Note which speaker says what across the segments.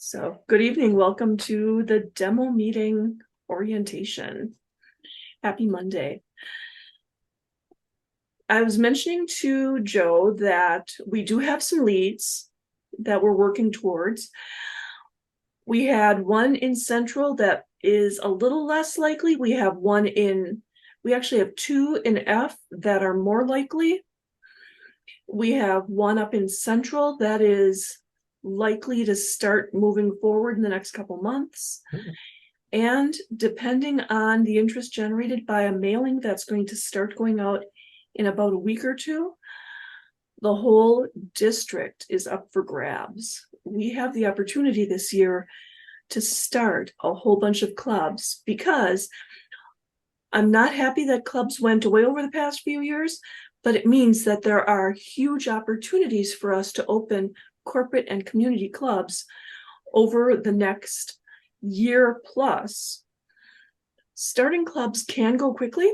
Speaker 1: So good evening. Welcome to the demo meeting orientation. Happy Monday. I was mentioning to Joe that we do have some leads that we're working towards. We had one in Central that is a little less likely. We actually have two in F that are more likely. We have one up in Central that is likely to start moving forward in the next couple months. And depending on the interest generated by a mailing that's going to start going out in about a week or two, the whole district is up for grabs. We have the opportunity this year to start a whole bunch of clubs because I'm not happy that clubs went away over the past few years, but it means that there are huge opportunities for us to open corporate and community clubs over the next year plus. Starting clubs can go quickly.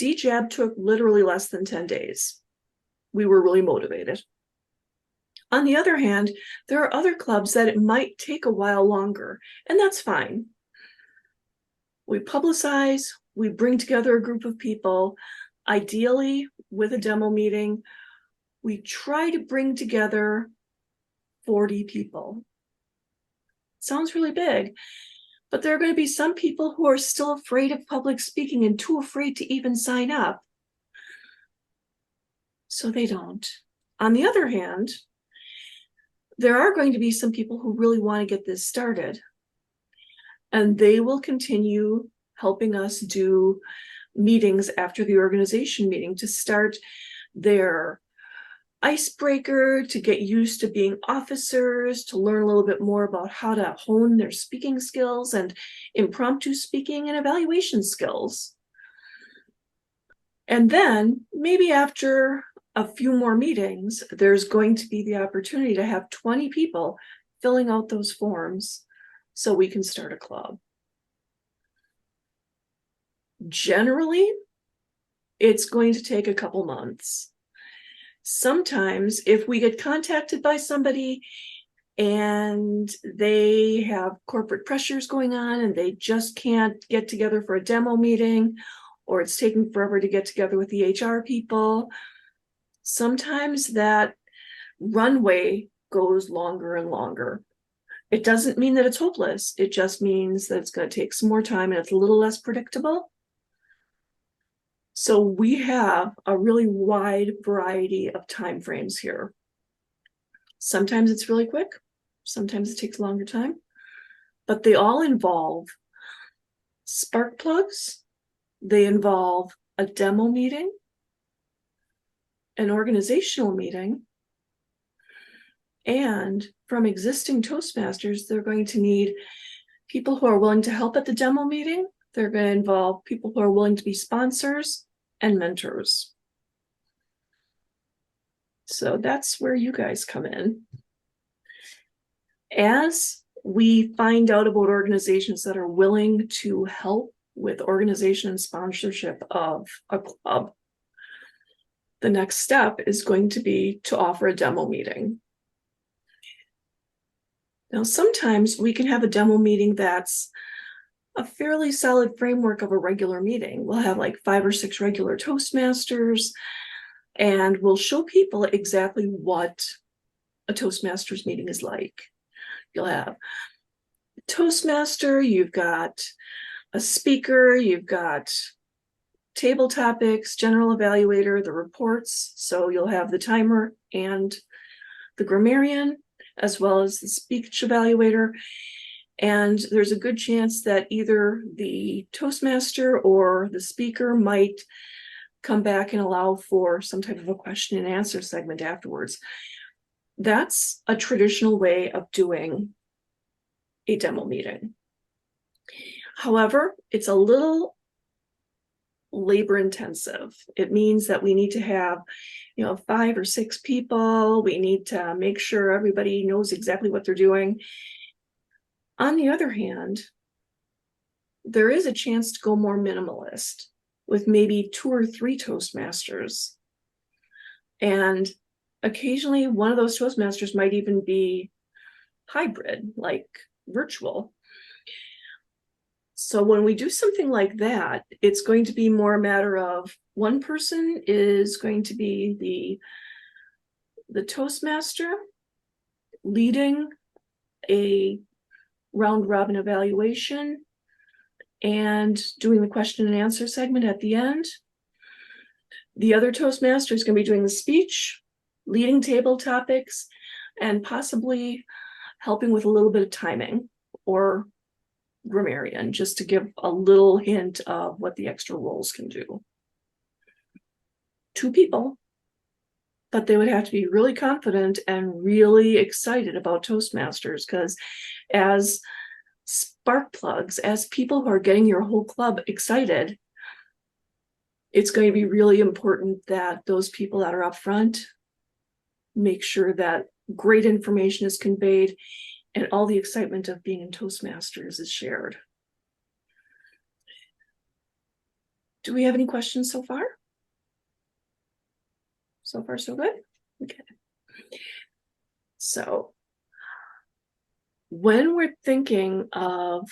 Speaker 1: DJAB took literally less than 10 days. We were really motivated. On the other hand, there are other clubs that it might take a while longer, and that's fine. We publicize, we bring together a group of people, ideally with a demo meeting. We try to bring together 40 people. Sounds really big, but there are going to be some people who are still afraid of public speaking and too afraid to even sign up. So they don't. On the other hand, there are going to be some people who really want to get this started, and they will continue helping us do meetings after the organization meeting to start their icebreaker, to get used to being officers, to learn a little bit more about how to hone their speaking skills and impromptu speaking and evaluation skills. And then maybe after a few more meetings, there's going to be the opportunity to have 20 people filling out those forms so we can start a club. Generally, it's going to take a couple months. Sometimes if we get contacted by somebody and they have corporate pressures going on and they just can't get together for a demo meeting, or it's taking forever to get together with the HR people, sometimes that runway goes longer and longer. It doesn't mean that it's hopeless. It just means that it's going to take some more time and it's a little less predictable. So we have a really wide variety of time frames here. Sometimes it's really quick, sometimes it takes a longer time, but they all involve spark plugs, they involve a demo meeting, an organizational meeting, and from existing Toastmasters, they're going to need people who are willing to help at the demo meeting. They're going to involve people who are willing to be sponsors and mentors. So that's where you guys come in. As we find out about organizations that are willing to help with organization and sponsorship of a club, the next step is going to be to offer a demo meeting. Now, sometimes we can have a demo meeting that's a fairly solid framework of a regular meeting. We'll have like 5 or 6 regular Toastmasters, and we'll show people exactly what a Toastmasters meeting is like. You'll have a Toastmaster, you've got a speaker, you've got table topics, general evaluator, the reports. So you'll have the timer and the grammarian, as well as the speech evaluator. And there's a good chance that either the Toastmaster or the speaker might come back and allow for some type of a question and answer segment afterwards. That's a traditional way of doing a demo meeting. However, it's a little labor intensive. It means that we need to have, 5 or 6 people. We need to make sure everybody knows exactly what they're doing. On the other hand, there is a chance to go more minimalist with maybe 2 or 3 Toastmasters. And occasionally one of those Toastmasters might even be hybrid, like virtual. So when we do something like that, it's going to be more a matter of one person is going to be the Toastmaster leading a round robin evaluation and doing the question and answer segment at the end. The other Toastmaster is going to be doing the speech, leading table topics, and possibly helping with a little bit of timing or grammarian, just to give a little hint of what the extra roles can do. 2 people, but they would have to be really confident and really excited about Toastmasters, because as spark plugs, as people who are getting your whole club excited, it's going to be really important that those people that are up front make sure that great information is conveyed and all the excitement of being in Toastmasters is shared. Do we have any questions so far? So far, so good? Okay. So when we're thinking of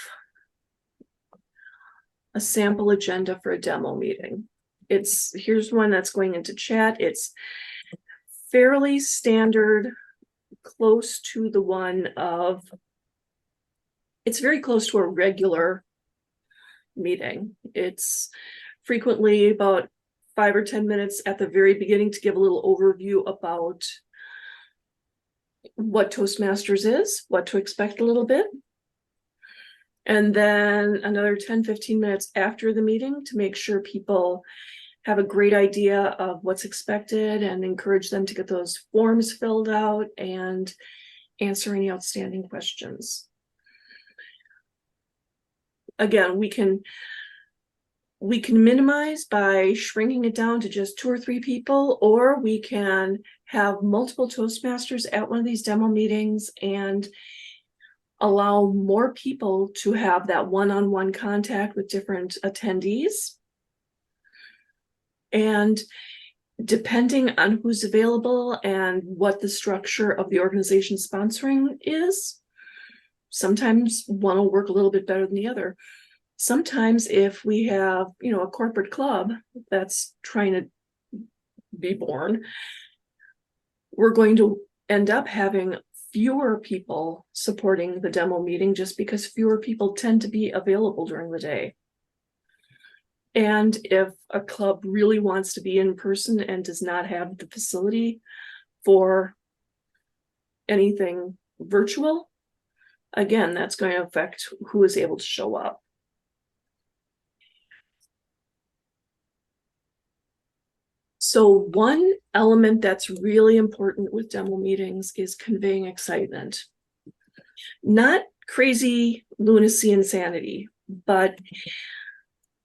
Speaker 1: a sample agenda for a demo meeting, here's one that's going into chat. It's fairly standard, close to the one of, it's very close to a regular meeting. It's frequently about 5 or 10 minutes at the very beginning to give a little overview about what Toastmasters is, what to expect a little bit. And then another 10-15 minutes after the meeting to make sure people have a great idea of what's expected and encourage them to get those forms filled out and answer any outstanding questions. Again, we can minimize by shrinking it down to just 2 or 3 people, or we can have multiple Toastmasters at one of these demo meetings and allow more people to have that one-on-one contact with different attendees. And depending on who's available and what the structure of the organization sponsoring is, sometimes one will work a little bit better than the other. Sometimes if we have, a corporate club that's trying to be born, we're going to end up having fewer people supporting the demo meeting just because fewer people tend to be available during the day. And if a club really wants to be in person and does not have the facility for anything virtual, again, that's going to affect who is able to show up. So one element that's really important with demo meetings is conveying excitement. Not crazy lunacy insanity, but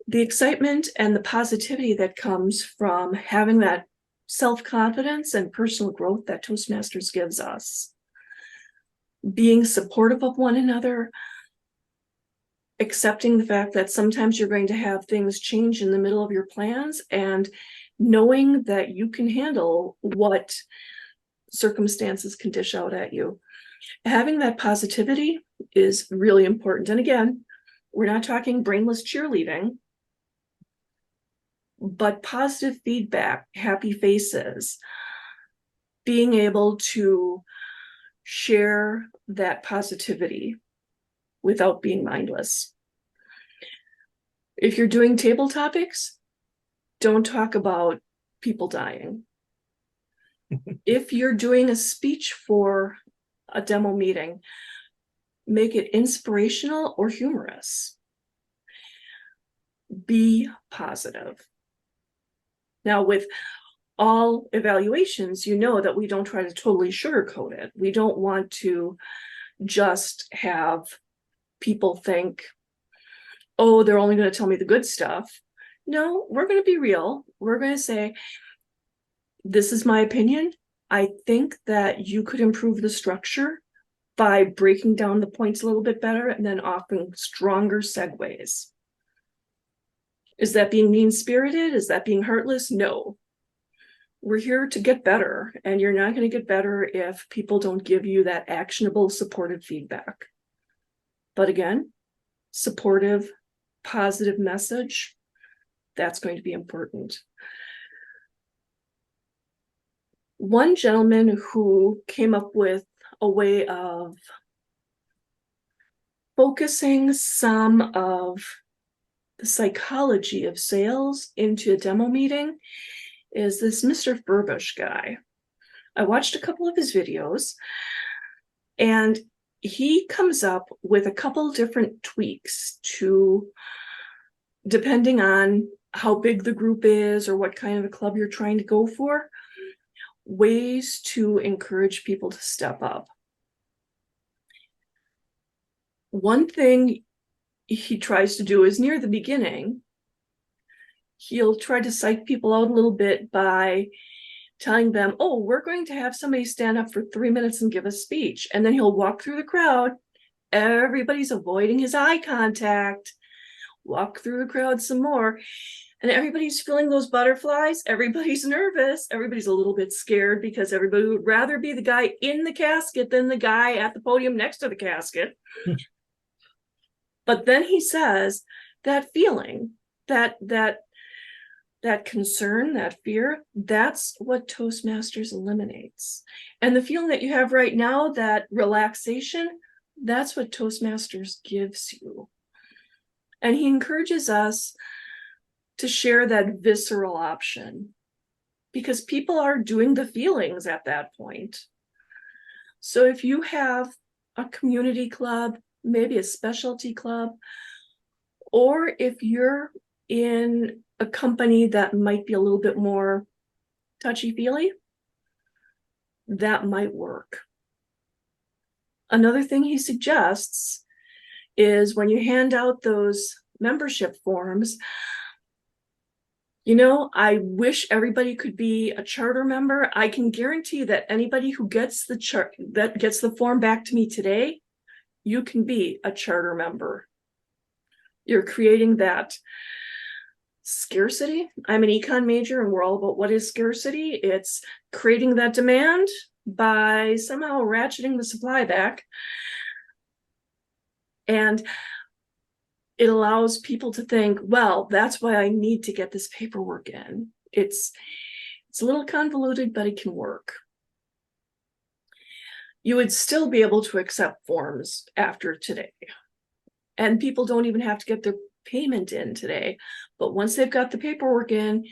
Speaker 1: the excitement and the positivity that comes from having that self-confidence and personal growth that Toastmasters gives us. Being supportive of one another, accepting the fact that sometimes you're going to have things change in the middle of your plans, and knowing that you can handle what circumstances can dish out at you. Having that positivity is really important. And again, we're not talking brainless cheerleading, but positive feedback, happy faces, being able to share that positivity without being mindless. If you're doing table topics, don't talk about people dying. If you're doing a speech for a demo meeting, make it inspirational or humorous. Be positive. Now, with all evaluations, you know that we don't try to totally sugarcoat it. We don't want to just have people think, oh, they're only going to tell me the good stuff. No, we're going to be real. We're going to say, this is my opinion. I think that you could improve the structure by breaking down the points a little bit better and then offering stronger segues. Is that being mean-spirited? Is that being heartless? No. We're here to get better, and you're not going to get better if people don't give you that actionable, supportive feedback. But again, supportive, positive message, that's going to be important. One gentleman who came up with a way of focusing some of the psychology of sales into a demo meeting is this Mr. Furbush guy. I watched a couple of his videos, and he comes up with a couple different tweaks to, depending on how big the group is or what kind of a club you're trying to go for, ways to encourage people to step up. One thing he tries to do is near the beginning, he'll try to psych people out a little bit by telling them, oh, we're going to have somebody stand up for 3 minutes and give a speech. And then he'll walk through the crowd. Everybody's avoiding his eye contact. Walk through the crowd some more. And everybody's feeling those butterflies. Everybody's nervous. Everybody's a little bit scared because everybody would rather be the guy in the casket than the guy at the podium next to the casket. But then he says that feeling, that concern, that fear, that's what Toastmasters eliminates. And the feeling that you have right now, that relaxation, that's what Toastmasters gives you. And he encourages us to share that visceral option because people are doing the feelings at that point. So if you have a community club, maybe a specialty club, or if you're in a company that might be a little bit more touchy-feely, that might work. Another thing he suggests is when you hand out those membership forms, I wish everybody could be a charter member. I can guarantee that anybody who gets the form back to me today, you can be a charter member. You're creating that scarcity. I'm an econ major, and we're all about what is scarcity. It's creating that demand by somehow ratcheting the supply back. And it allows people to think, well, that's why I need to get this paperwork in. It's a little convoluted, but it can work. You would still be able to accept forms after today. And people don't even have to get their payment in today. But once they've got the paperwork in,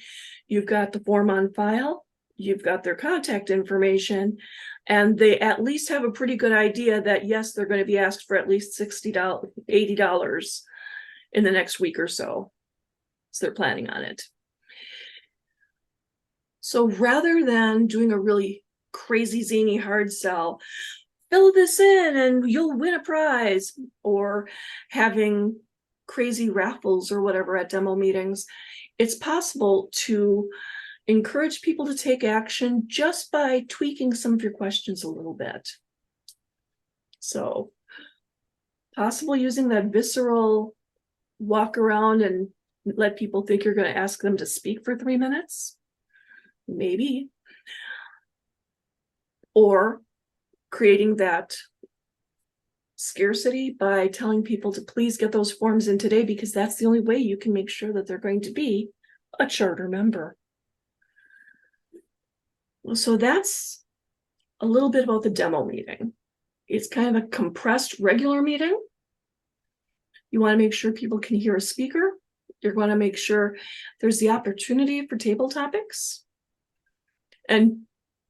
Speaker 1: you've got the form on file, you've got their contact information, and they at least have a pretty good idea that, yes, they're going to be asked for at least $60, $80 in the next week or so. So they're planning on it. So rather than doing a really crazy zany hard sell, fill this in and you'll win a prize, or having crazy raffles or whatever at demo meetings, it's possible to encourage people to take action just by tweaking some of your questions a little bit. So possible using that visceral walk around and let people think you're going to ask them to speak for 3 minutes, maybe. Or creating that scarcity by telling people to please get those forms in today, because that's the only way you can make sure that they're going to be a charter member. So that's a little bit about the demo meeting. It's kind of a compressed regular meeting. You want to make sure people can hear a speaker. You're going to make sure there's the opportunity for table topics. And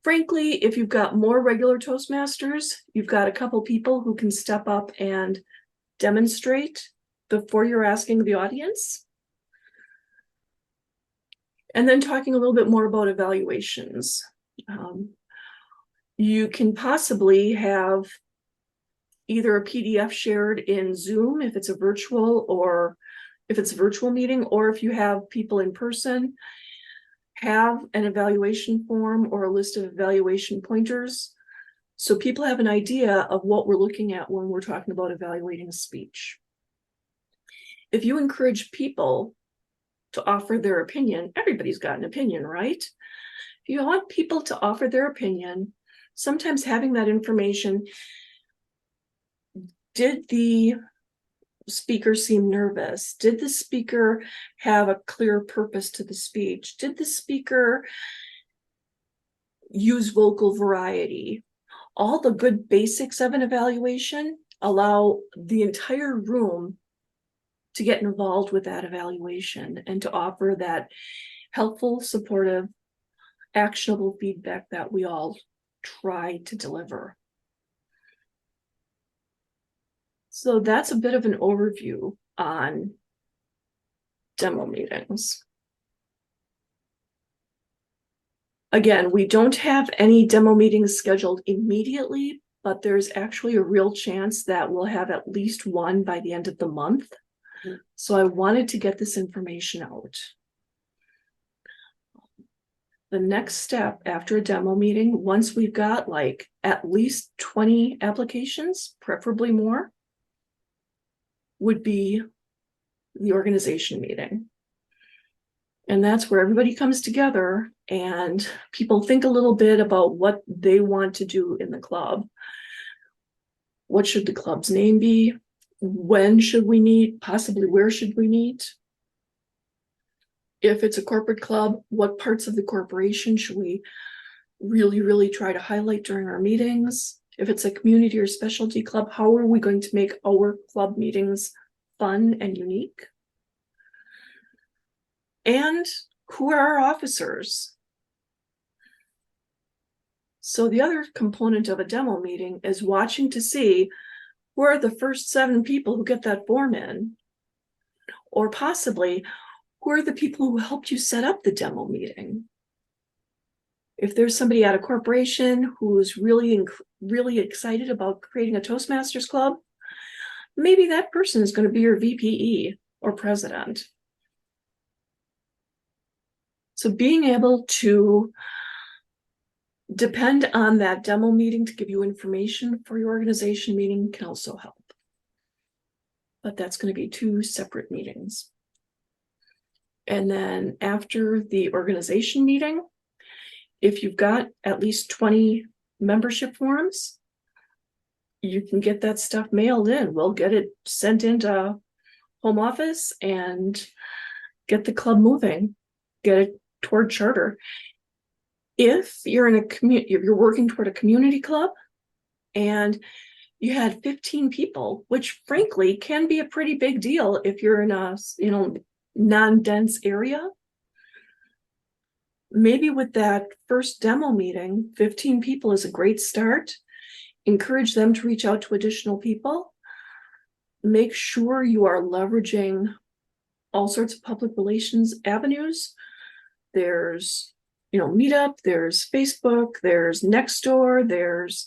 Speaker 1: frankly, if you've got more regular Toastmasters, you've got a couple people who can step up and demonstrate before you're asking the audience. And then talking a little bit more about evaluations. You can possibly have either a PDF shared in Zoom if it's a virtual, or if it's a virtual meeting, or if you have people in person, have an evaluation form or a list of evaluation pointers, so people have an idea of what we're looking at when we're talking about evaluating a speech. If you encourage people to offer their opinion, everybody's got an opinion, right? If you want people to offer their opinion, sometimes having that information, did the speaker seem nervous? Did the speaker have a clear purpose to the speech? Did the speaker use vocal variety? All the good basics of an evaluation allow the entire room to get involved with that evaluation and to offer that helpful, supportive, actionable feedback that we all try to deliver. So that's a bit of an overview on demo meetings. Again, we don't have any demo meetings scheduled immediately, but there's actually a real chance that we'll have at least one by the end of the month. So I wanted to get this information out. The next step after a demo meeting, once we've got like at least 20 applications, preferably more, would be the organization meeting. And that's where everybody comes together and people think a little bit about what they want to do in the club. What should the club's name be? When should we meet? Possibly where should we meet? If it's a corporate club, what parts of the corporation should we really try to highlight during our meetings? If it's a community or specialty club, how are we going to make our club meetings fun and unique? And who are our officers? So the other component of a demo meeting is watching to see who are the first 7 people who get that form in, or possibly who are the people who helped you set up the demo meeting. If there's somebody at a corporation who's really excited about creating a Toastmasters club, maybe that person is going to be your VPE or president. So being able to depend on that demo meeting to give you information for your organization meeting can also help. But that's going to be 2 separate meetings. And then after the organization meeting, if you've got at least 20 membership forms, you can get that stuff mailed in. We'll get it sent into home office and get the club moving, get it toward charter. If you're in a community, if you're working toward a community club and you had 15 people, which frankly can be a pretty big deal if you're in a non-dense area, maybe with that first demo meeting, 15 people is a great start. Encourage them to reach out to additional people. Make sure you are leveraging all sorts of public relations avenues. There's, Meetup, there's Facebook, there's Nextdoor, there's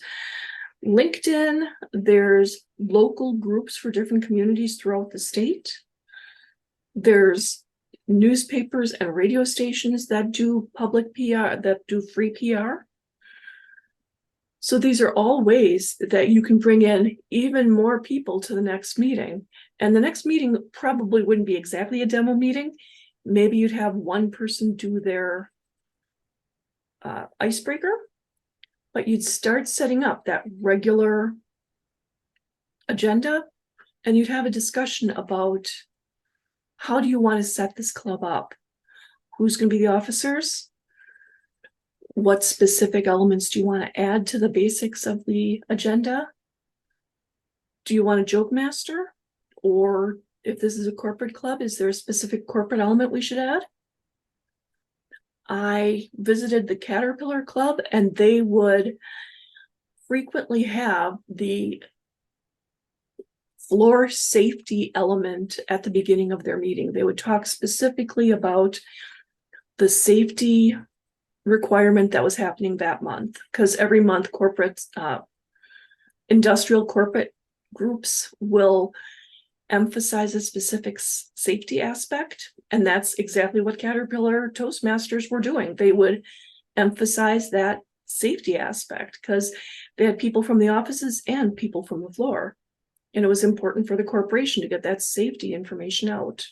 Speaker 1: LinkedIn, there's local groups for different communities throughout the state. There's newspapers and radio stations that do public PR, that do free PR. So these are all ways that you can bring in even more people to the next meeting. And the next meeting probably wouldn't be exactly a demo meeting. Maybe you'd have one person do their icebreaker, but you'd start setting up that regular agenda and you'd have a discussion about how do you want to set this club up? Who's going to be the officers? What specific elements do you want to add to the basics of the agenda? Do you want a joke master? Or if this is a corporate club, is there a specific corporate element we should add? I visited the Caterpillar Club and they would frequently have the floor safety element at the beginning of their meeting. They would talk specifically about the safety requirement that was happening that month, because every month industrial corporate groups will emphasize a specific safety aspect, and that's exactly what Caterpillar Toastmasters were doing. They would emphasize that safety aspect because they had people from the offices and people from the floor, and it was important for the corporation to get that safety information out.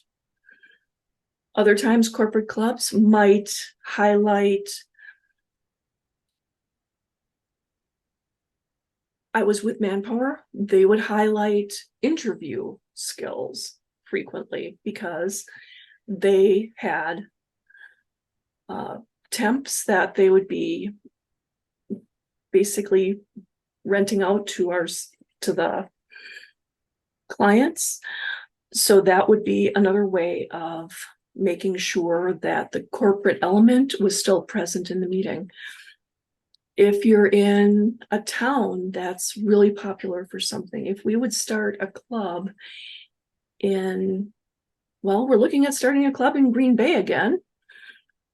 Speaker 1: Other times corporate clubs might highlight I was with Manpower, they would highlight interview skills frequently because they had temps that they would be basically renting out to the clients. So that would be another way of making sure that the corporate element was still present in the meeting. If you're in a town that's really popular for something, if we would start a club we're looking at starting a club in Green Bay again.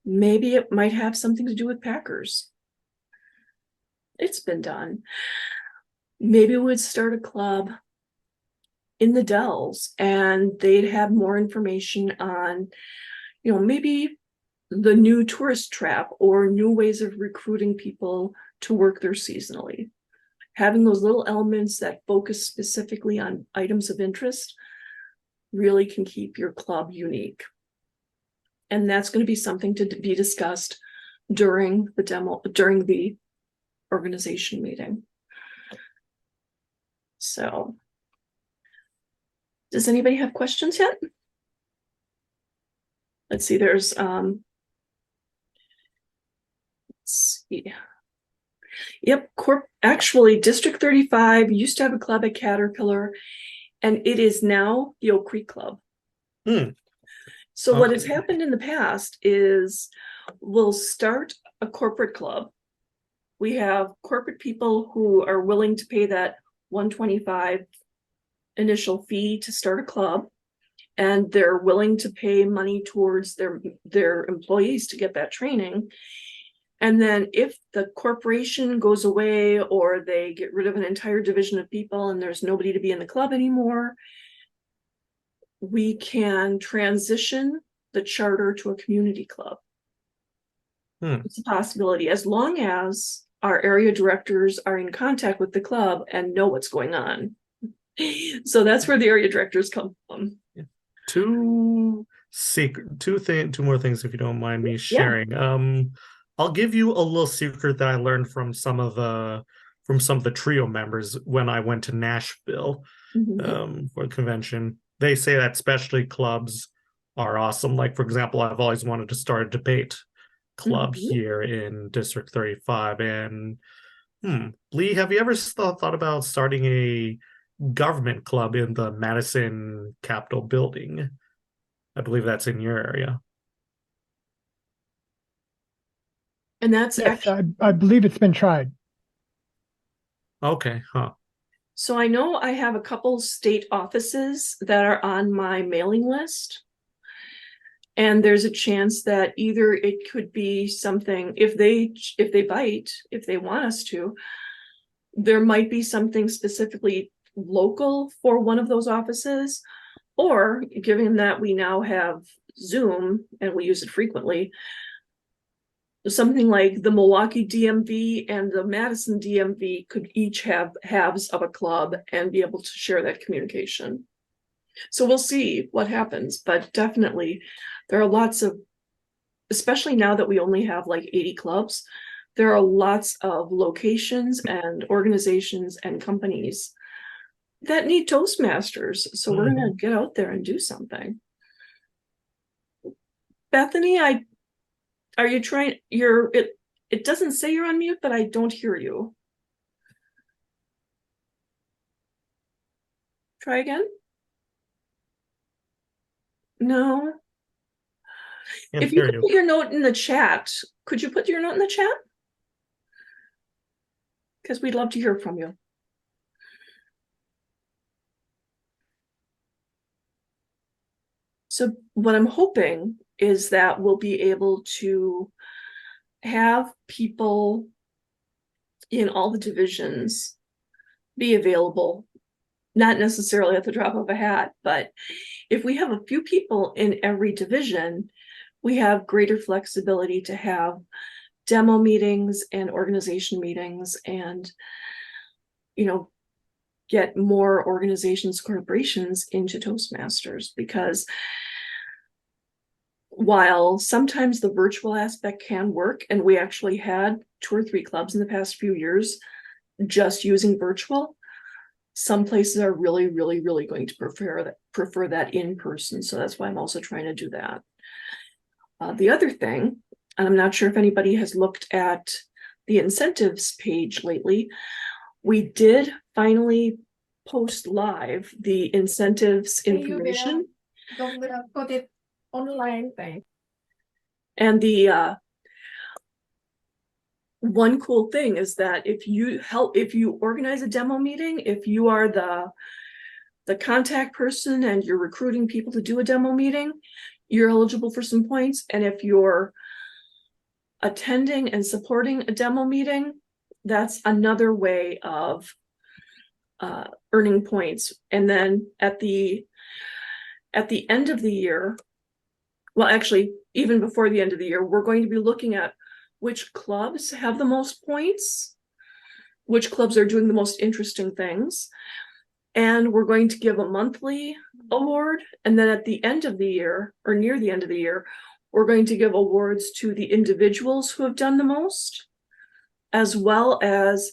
Speaker 1: Maybe it might have something to do with Packers. It's been done. Maybe we would start a club in the Dells and they'd have more information on, maybe the new tourist trap or new ways of recruiting people to work there seasonally. Having those little elements that focus specifically on items of interest really can keep your club unique. And that's going to be something to be discussed during the organization meeting. So, does anybody have questions yet? Let's see, there's let's see. Yep, actually District 35 used to have a club at Caterpillar, and it is now the Oak Creek Club. So what has happened in the past is we'll start a corporate club. We have corporate people who are willing to pay that $125 initial fee to start a club, and they're willing to pay money towards their employees to get that training. And then if the corporation goes away or they get rid of an entire division of people and there's nobody to be in the club anymore, we can transition the charter to a community club. It's a possibility, as long as our area directors are in contact with the club and know what's going on. So that's where the area directors come from.
Speaker 2: Two more things, if you don't mind me sharing. Yeah. I'll give you a little secret that I learned from some of the trio members when I went to Nashville for the convention. They say that specialty clubs are awesome. Like, for example, I've always wanted to start a debate club here in District 35. And Lee, have you ever thought about starting a government club in the Madison Capitol building? I believe that's in your area.
Speaker 1: And that's
Speaker 3: I believe it's been tried.
Speaker 2: Okay,
Speaker 1: So I know I have a couple state offices that are on my mailing list. And there's a chance that either it could be something, if they bite, if they want us to, there might be something specifically local for one of those offices, or given that we now have Zoom and we use it frequently, something like the Milwaukee DMV and the Madison DMV could each have halves of a club and be able to share that communication. So we'll see what happens, but definitely there are lots of, especially now that we only have like 80 clubs, there are lots of locations and organizations and companies that need Toastmasters. So we're going to get out there and do something. Bethany, are you trying? It doesn't say you're on mute, but I don't hear you. Try again. No. If you could put your note in the chat, could you put your note in the chat? Because we'd love to hear from you. So what I'm hoping is that we'll be able to have people in all the divisions be available, not necessarily at the drop of a hat, but if we have a few people in every division, we have greater flexibility to have demo meetings and organization meetings and, get more organizations, corporations into Toastmasters, because while sometimes the virtual aspect can work, and we actually had 2 or 3 clubs in the past few years just using virtual. Some places are really, really, really going to prefer that in person. So that's why I'm also trying to do that. The other thing, and I'm not sure if anybody has looked at the incentives page lately, we did finally post live the incentives information. And the one cool thing is that if you organize a demo meeting, if you are the contact person and you're recruiting people to do a demo meeting, you're eligible for some points. And if you're attending and supporting a demo meeting, that's another way of earning points. And then at the end of the year, well, actually, even before the end of the year, we're going to be looking at which clubs have the most points, which clubs are doing the most interesting things. And we're going to give a monthly award. And then at the end of the year, or near the end of the year, we're going to give awards to the individuals who have done the most, as well as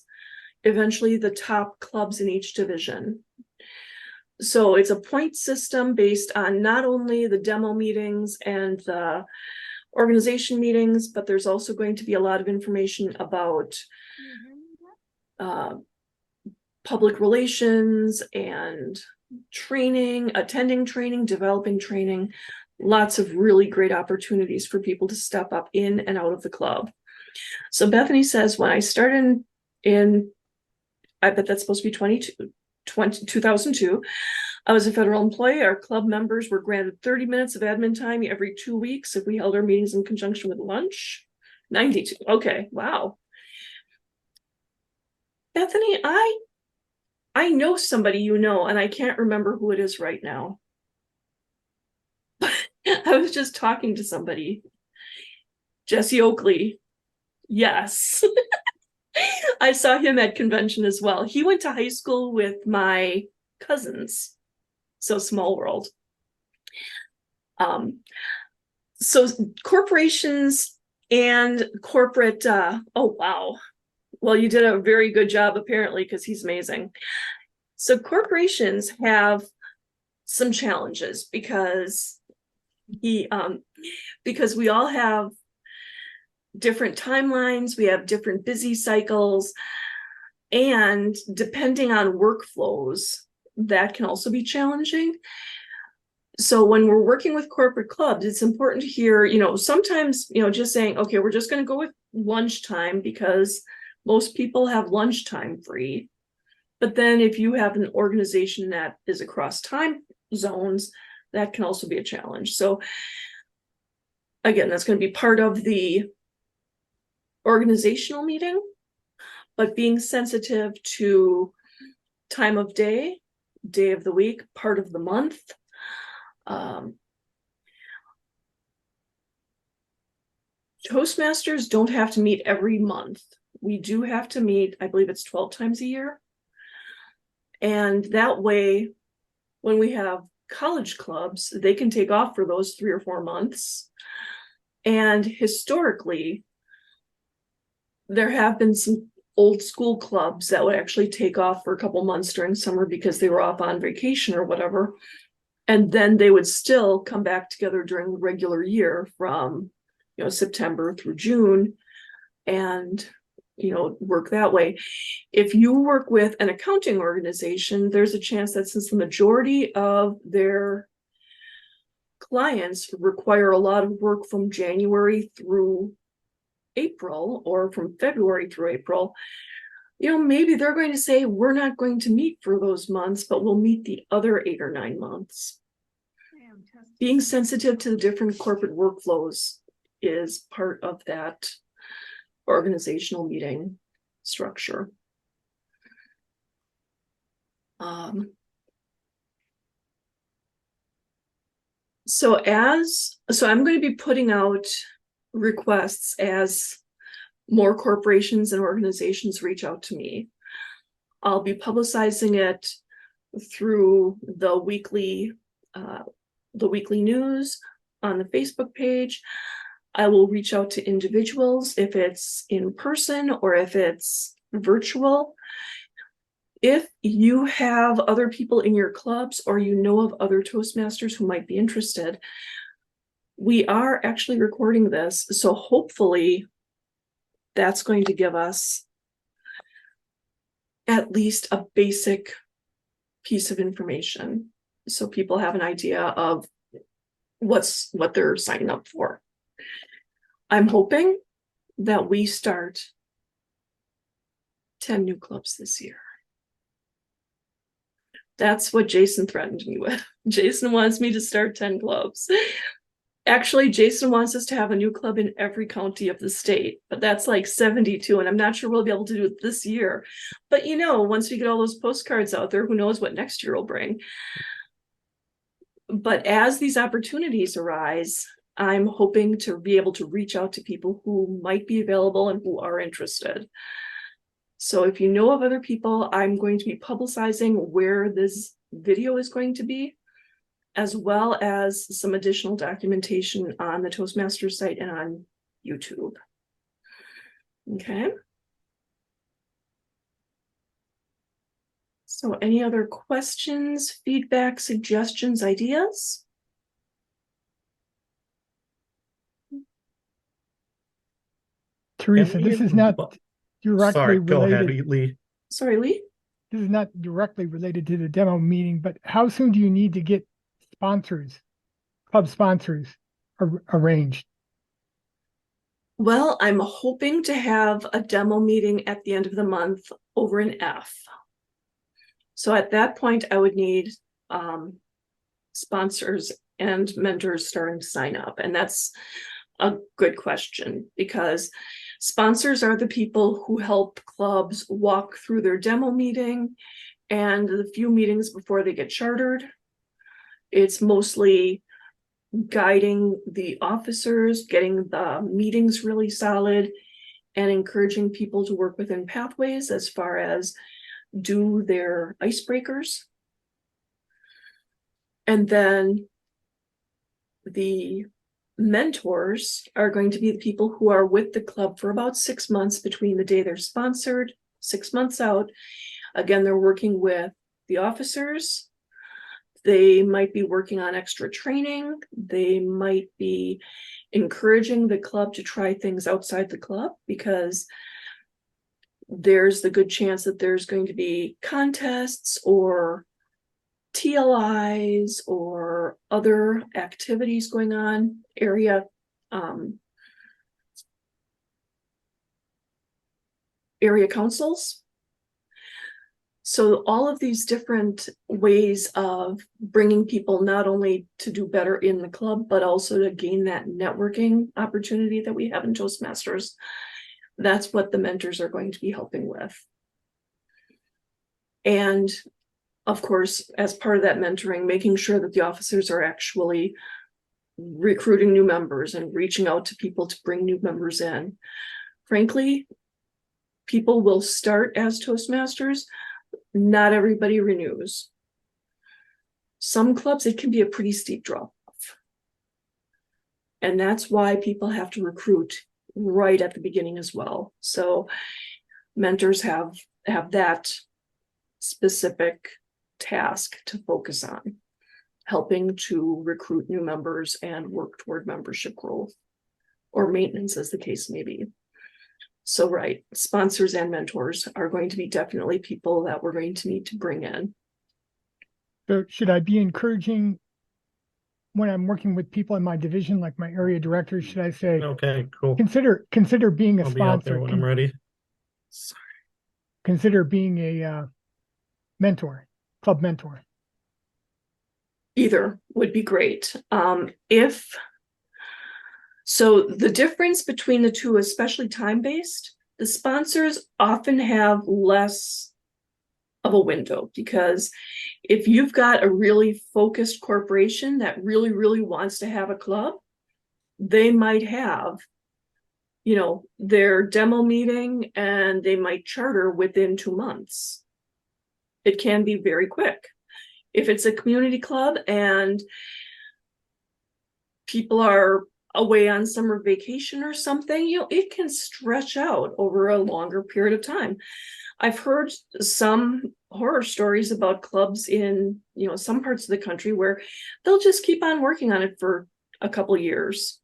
Speaker 1: eventually the top clubs in each division. So it's a point system based on not only the demo meetings and the organization meetings, but there's also going to be a lot of information about public relations and training, attending training, developing training. Lots of really great opportunities for people to step up in and out of the club. So Bethany says, when I started in I bet that's supposed to be 2002. I was a federal employee. Our club members were granted 30 minutes of admin time every 2 weeks if we held our meetings in conjunction with lunch. 92. Okay, wow. Bethany, I know somebody you know, and I can't remember who it is right now. I was just talking to somebody. Jesse Oakley. Yes. I saw him at convention as well. He went to high school with my cousins. So small world. So corporations and corporate, oh, wow. Well, you did a very good job, apparently, because he's amazing. So corporations have some challenges because we all have different timelines, we have different busy cycles, and depending on workflows, that can also be challenging. So when we're working with corporate clubs, it's important to hear, sometimes, just saying, okay, we're just going to go with lunchtime because most people have lunchtime free. But then if you have an organization that is across time zones, that can also be a challenge. So again, that's going to be part of the organizational meeting, but being sensitive to time of day of the week, part of the month. Toastmasters don't have to meet every month. We do have to meet, I believe it's 12 times a year. And that way, when we have college clubs, they can take off for those 3 or 4 months. And historically, there have been some old school clubs that would actually take off for a couple months during summer because they were off on vacation or whatever. And then they would still come back together during the regular year from, September through June and, work that way. If you work with an accounting organization, there's a chance that since the majority of their clients require a lot of work from January through April or from February through April, maybe they're going to say, we're not going to meet for those months, but we'll meet the other 8 or 9 months. Being sensitive to the different corporate workflows is part of that organizational meeting structure. So I'm going to be putting out requests as more corporations and organizations reach out to me. I'll be publicizing it through the weekly news on the Facebook page. I will reach out to individuals if it's in person or if it's virtual. If you have other people in your clubs or you know of other Toastmasters who might be interested, we are actually recording this, so hopefully that's going to give us at least a basic piece of information so people have an idea of what they're signing up for. I'm hoping that we start 10 new clubs this year. That's what Jason threatened me with. Jason wants me to start 10 clubs. Actually, Jason wants us to have a new club in every county of the state, but that's like 72, and I'm not sure we'll be able to do it this year. But you know, once we get all those postcards out there, who knows what next year will bring. But as these opportunities arise, I'm hoping to be able to reach out to people who might be available and who are interested. So if you know of other people, I'm going to be publicizing where this video is going to be, as well as some additional documentation on the Toastmasters site and on YouTube. Okay. So any other questions, feedback, suggestions, ideas?
Speaker 3: Teresa, this is not directly
Speaker 2: Sorry, go ahead,
Speaker 3: related.
Speaker 2: Lee.
Speaker 1: Sorry, Lee?
Speaker 3: This is not directly related to the demo meeting, but how soon do you need to get sponsors, club sponsors arranged?
Speaker 1: Well, I'm hoping to have a demo meeting at the end of the month over in F. So at that point, I would need sponsors and mentors starting to sign up. And that's a good question, because sponsors are the people who help clubs walk through their demo meeting and the few meetings before they get chartered. It's mostly guiding the officers, getting the meetings really solid, and encouraging people to work within pathways as far as do their icebreakers. And then the mentors are going to be the people who are with the club for about 6 months between the day they're sponsored, 6 months out. Again, they're working with the officers. They might be working on extra training. They might be encouraging the club to try things outside the club, because there's the good chance that there's going to be contests or TLIs or other activities going on, area councils. So all of these different ways of bringing people not only to do better in the club, but also to gain that networking opportunity that we have in Toastmasters. That's what the mentors are going to be helping with. And of course, as part of that mentoring, making sure that the officers are actually recruiting new members and reaching out to people to bring new members in. Frankly, people will start as Toastmasters. Not everybody renews. Some clubs, it can be a pretty steep drop off. And that's why people have to recruit right at the beginning as well. So mentors have that specific task to focus on, helping to recruit new members and work toward membership growth or maintenance, as the case may be. So right, sponsors and mentors are going to be definitely people that we're going to need to bring in.
Speaker 3: So should I be encouraging, when I'm working with people in my division, like my area director, should I say,
Speaker 2: Okay, cool.
Speaker 3: consider being a
Speaker 2: I'll be out there
Speaker 3: sponsor,
Speaker 2: when I'm ready. Sorry.
Speaker 3: consider being a mentor, club mentor?
Speaker 1: Either would be great. So the difference between the two, especially time-based, the sponsors often have less of a window, because if you've got a really focused corporation that really, really wants to have a club, they might have, you know, their demo meeting and they might charter within 2 months. It can be very quick. If it's a community club and people are away on summer vacation or something, it can stretch out over a longer period of time. I've heard some horror stories about clubs in, some parts of the country where they'll just keep on working on it for a couple years.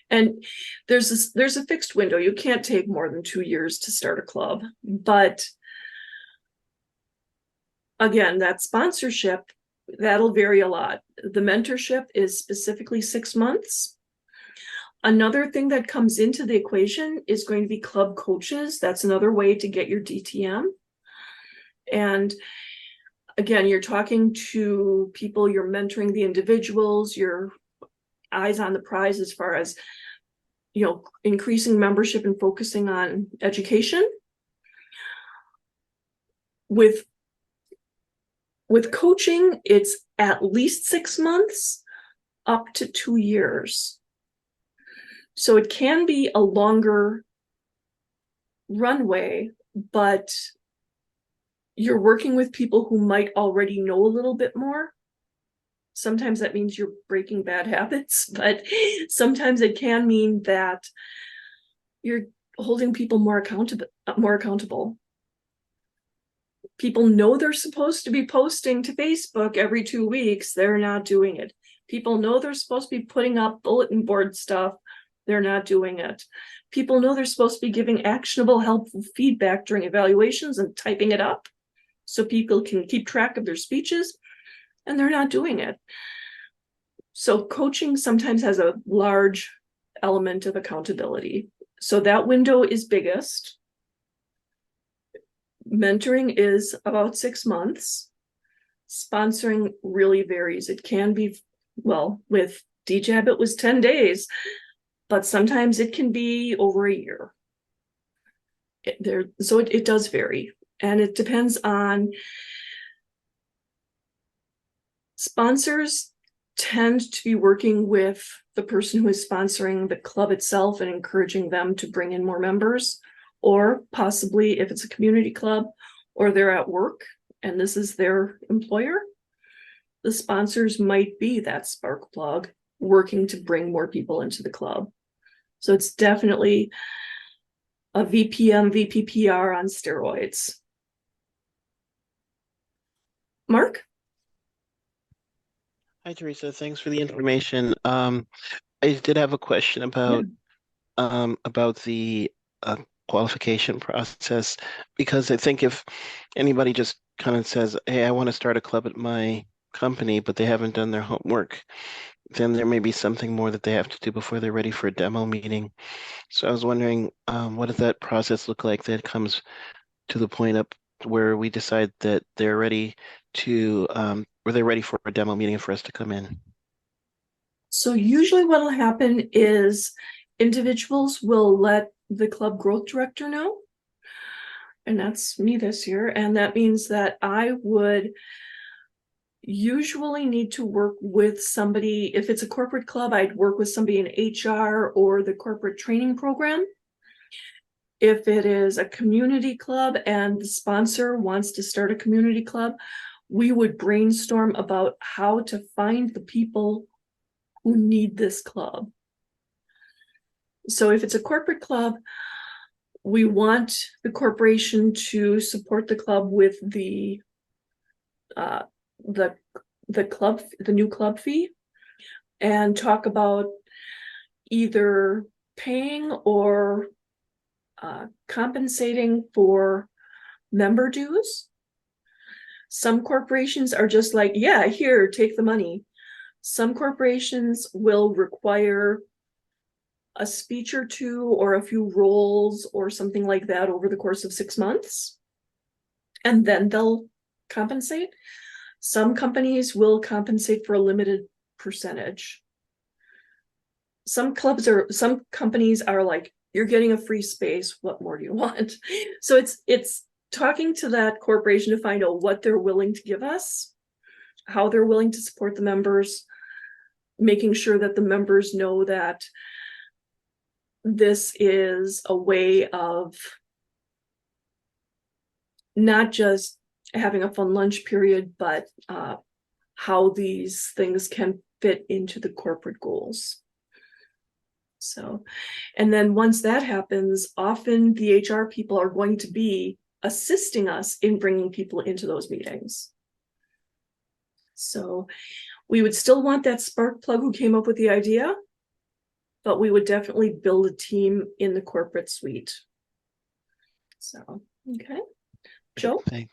Speaker 1: And there's a fixed window. You can't take more than 2 years to start a club. But again, that sponsorship, that'll vary a lot. The mentorship is specifically 6 months. Another thing that comes into the equation is going to be club coaches. That's another way to get your DTM. And again, you're talking to people, you're mentoring the individuals, your eyes on the prize as far as, increasing membership and focusing on education. With coaching, it's at least 6 months up to 2 years. So it can be a longer runway, but you're working with people who might already know a little bit more. Sometimes that means you're breaking bad habits, but sometimes it can mean that you're holding people more accountable. People know they're supposed to be posting to Facebook every 2 weeks. They're not doing it. People know they're supposed to be putting up bulletin board stuff. They're not doing it. People know they're supposed to be giving actionable, helpful feedback during evaluations and typing it up so people can keep track of their speeches, and they're not doing it. So coaching sometimes has a large element of accountability. So that window is biggest. Mentoring is about 6 months. Sponsoring really varies. It can be, with DJAB, it was 10 days, but sometimes it can be over a year. So it does vary. And it depends on, sponsors tend to be working with the person who is sponsoring the club itself and encouraging them to bring in more members, or possibly if it's a community club or they're at work and this is their employer, the sponsors might be that spark plug working to bring more people into the club. So it's definitely a VPM, VPPR on steroids. Mark?
Speaker 4: Hi, Teresa. Thanks for the information. I did have a question about the qualification process, because I think if anybody just kind of says, "Hey, I want to start a club at my company," but they haven't done their homework, then there may be something more that they have to do before they're ready for a demo meeting. So I was wondering, what does that process look like that comes to the point up where we decide that they're ready to, or they're ready for a demo meeting for us to come in?
Speaker 1: So usually what will happen is individuals will let the club growth director know, and that's me this year. And that means that I would usually need to work with somebody. If it's a corporate club, I'd work with somebody in HR or the corporate training program. If it is a community club and the sponsor wants to start a community club, we would brainstorm about how to find the people who need this club. So if it's a corporate club, we want the corporation to support the club with the new club fee, and talk about either paying or compensating for member dues. Some corporations are just like, yeah, here, take the money. Some corporations will require a speech or two or a few roles or something like that over the course of 6 months, and then they'll compensate. Some companies will compensate for a limited percentage. Some companies are like, you're getting a free space, what more do you want? So it's talking to that corporation to find out what they're willing to give us, how they're willing to support the members, making sure that the members know that this is a way of not just having a fun lunch period, but how these things can fit into the corporate goals. So, and then once that happens, often the HR people are going to be assisting us in bringing people into those meetings. So we would still want that spark plug who came up with the idea, but we would definitely build a team in the corporate suite. So, okay. Joe?
Speaker 4: Thank-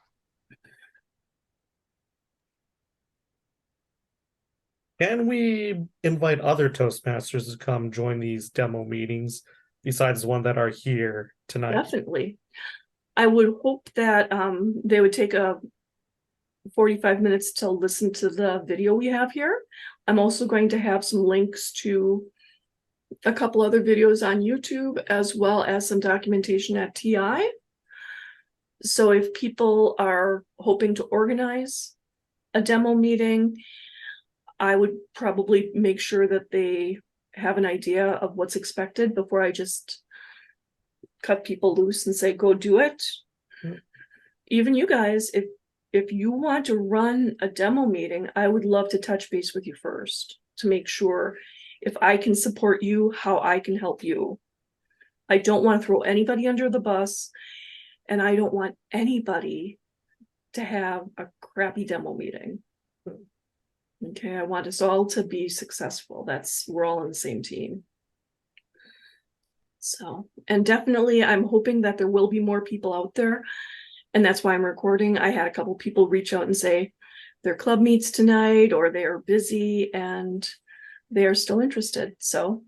Speaker 2: Can we invite other Toastmasters to come join these demo meetings besides the one that are here tonight?
Speaker 1: Definitely. I would hope that they would take a 45 minutes to listen to the video we have here. I'm also going to have some links to a couple other videos on YouTube, as well as some documentation at TI. So if people are hoping to organize a demo meeting, I would probably make sure that they have an idea of what's expected before I just cut people loose and say, go do it.
Speaker 2: Mm.
Speaker 1: Even you guys, if you want to run a demo meeting, I would love to touch base with you first to make sure if I can support you, how I can help you. I don't want to throw anybody under the bus, and I don't want anybody to have a crappy demo meeting. Okay, I want us all to be successful. We're all on the same team. So, and definitely I'm hoping that there will be more people out there. And that's why I'm recording. I had a couple people reach out and say their club meets tonight or they are busy and they are still interested. So